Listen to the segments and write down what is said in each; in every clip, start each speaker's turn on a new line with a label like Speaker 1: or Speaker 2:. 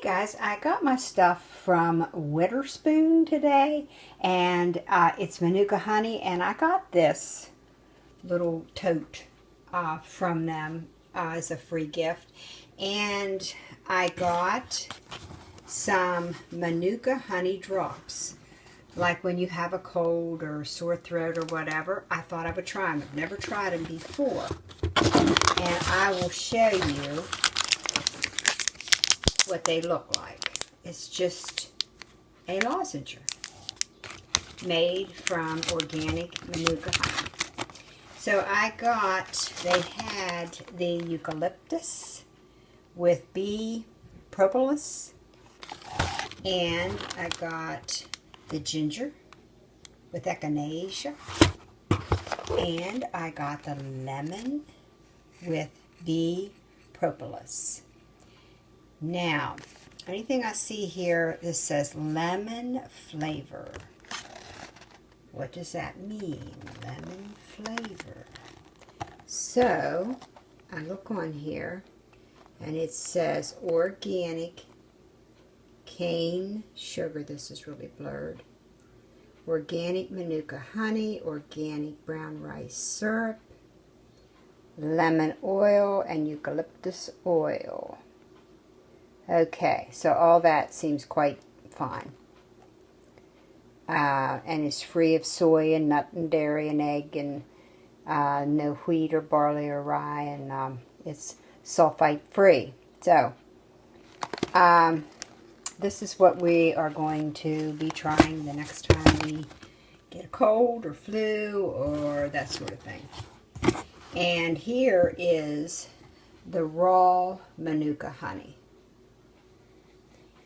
Speaker 1: Guys, I got my stuff from Witherspoon today, and it's manuka-honey, and I got this little tote from them as a free gift. And I got some manuka-honey drops. Like when you have a cold or sore throat or whatever, I thought I would try them. I've never tried them before. And I will show you what they look like. It's just a lozenge made from organic manuka honey. So they had the eucalyptus with bee propolis, and I got the ginger with echinacea, and I got the lemon with bee propolis. Now, anything I see here, this says lemon flavor. What does that mean? Lemon flavor. So, I look on here, and it says organic cane sugar. This is really blurred. Organic manuka honey, organic brown rice syrup, lemon oil, and eucalyptus oil. Okay, so all that seems quite fine. And it's free of soy and nut and dairy and egg, and no wheat or barley or rye, and it's sulfite free. So, this is what we are going to be trying the next time we get a cold or flu or that sort of thing. And here is the raw manuka honey.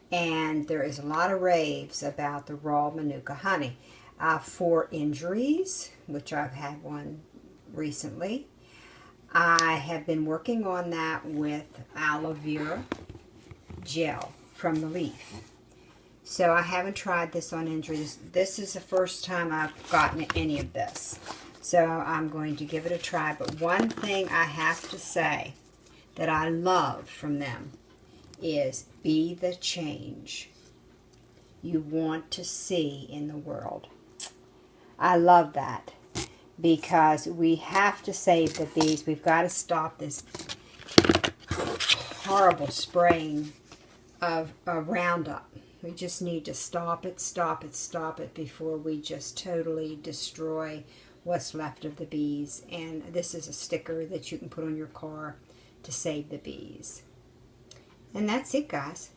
Speaker 1: And there is a lot of raves about the raw manuka honey for injuries, which I've had one recently. I have been working on that with aloe vera gel from the leaf. So I haven't tried this on injuries. This is the first time I've gotten any of this. So I'm going to give it a try. But one thing I have to say that I love from them is be the change you want to see in the world. I love that because we have to save the bees. We've got to stop this horrible spraying of Roundup. We just need to stop it before we just totally destroy what's left of the bees. And this is a sticker that you can put on your car to save the bees. And that's it, guys.